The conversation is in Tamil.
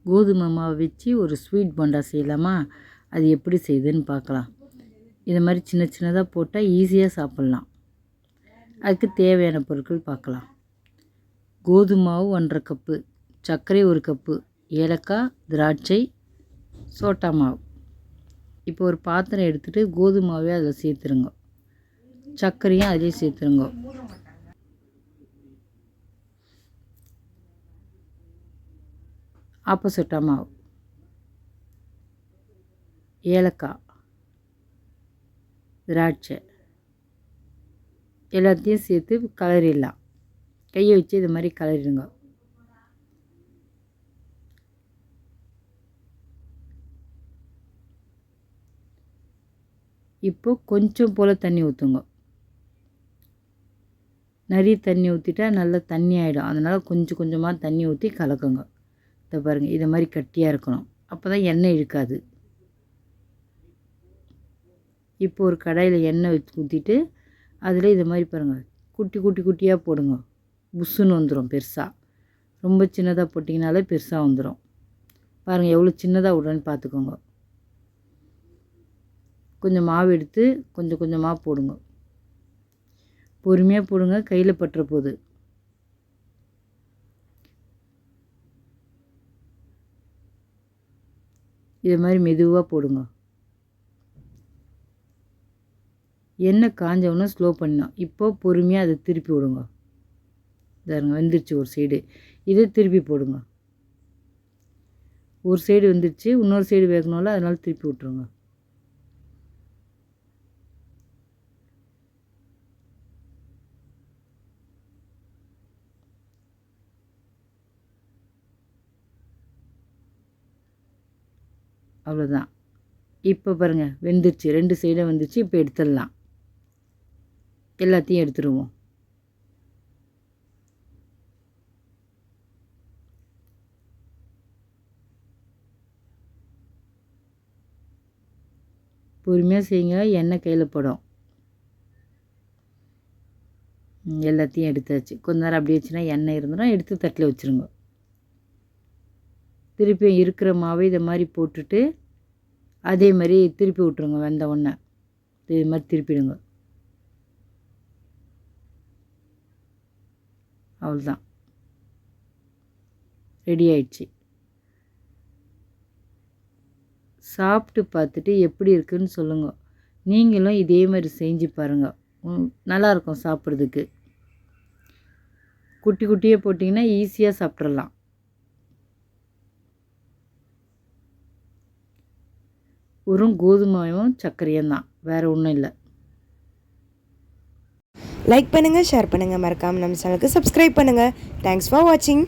கோதுமை மாவு வச்சு ஒரு ஸ்வீட் போண்டா செய்யலாமா? அது எப்படி செய்யுதுன்னு பார்க்கலாம். இது மாதிரி சின்ன சின்னதாக போட்டால் ஈஸியாக சாப்பிட்லாம். அதுக்கு தேவையான பொருட்கள் பார்க்கலாம். கோதுமை மாவு 1½ கப்பு, சர்க்கரை 1 கப்பு, ஏலக்காய், திராட்சை, சோட்டா மாவு. இப்போ ஒரு பாத்திரம் எடுத்துகிட்டு கோதுமை மாவே அதில் சேர்த்துருங்க. சர்க்கரையும் அதிலே சேர்த்துருங்க. சோட்டா மாவு, ஏலக்காய், திராட்சை எல்லாத்தையும் சேர்த்து கலரிடலாம். கையை வச்சு இது மாதிரி கலரிடுங்க. இப்போ கொஞ்சம் போல் தண்ணி ஊற்றுங்க. நிறைய தண்ணி ஊற்றிட்டா நல்லா தண்ணி ஆகிடும். அதனால் கொஞ்சம் கொஞ்சமாக தண்ணி ஊற்றி கலக்குங்க. இதை பாருங்கள், இதை மாதிரி கட்டியாக இருக்கணும். அப்போ தான் எண்ணெய் இழுக்காது. இப்போ ஒரு கடாயில் எண்ணெய் ஊற்றிட்டு அதில் இது மாதிரி பாருங்கள், குட்டி குட்டி குட்டியாக போடுங்க. புஷ்ஷுன்னு வந்துடும் பெருசாக. ரொம்ப சின்னதாக போட்டிங்கனாலே பெருசாக வந்துடும். பாருங்கள் எவ்வளோ சின்னதாக விடுறேன்னு பார்த்துக்கோங்க. கொஞ்சம் மாவு எடுத்து கொஞ்சம் கொஞ்சமாக போடுங்க. பொறுமையாக போடுங்க, கையில் பட்டுற போகுது. இது மாதிரி மெதுவாக போடுங்க. எண்ணெய் காஞ்சவொன்னே ஸ்லோ பண்ணணும். இப்போது பொறுமையாக அதை திருப்பி விடுங்க. பாருங்க வெந்துருச்சு ஒரு சைடு. இதை திருப்பி போடுங்க. ஒரு சைடு வெந்துருச்சு, இன்னொரு சைடு வேகணும்ல, அதனால் திருப்பி விட்ருங்க. அவ்வளோதான். இப்போ பாருங்கள் வெந்துருச்சு, 2 சைடும் வெந்துருச்சு. இப்போ எடுத்துடலாம். எல்லாத்தையும் எடுத்துடுவோம். பொறுமையாக செய்யுங்க, எண்ணெய் கையில் படும். எல்லாத்தையும் எடுத்தாச்சு. கொஞ்ச நேரம் அப்படி வச்சுன்னா எண்ணெய் இருந்துடும். எடுத்து தட்டில் வச்சுருங்க. திருப்பி இருக்கிற மாவை இதை மாதிரி போட்டுட்டு அதே மாதிரி திருப்பி விட்ருங்க. வெந்த உடனே இது மாதிரி திருப்பிடுங்க. அவ்வளோதான், ரெடி ஆயிடுச்சு. சாப்பிட்டு பார்த்துட்டு எப்படி இருக்குன்னு சொல்லுங்கள். நீங்களும் இதே மாதிரி செஞ்சு பாருங்கள். நல்லாயிருக்கும் சாப்பிட்றதுக்கு. குட்டி குட்டியே போட்டிங்கன்னா ஈஸியாக சாப்பிட்றலாம். வெறும் கோதுமையும் சர்க்கரையும் தான், வேறு ஒன்றும் இல்லை. லைக் பண்ணுங்கள், ஷேர் பண்ணுங்கள், மறக்காமல் நம்ம சேனலுக்கு சப்ஸ்கிரைப் பண்ணுங்கள். தேங்க்ஸ் ஃபார் வாட்சிங்.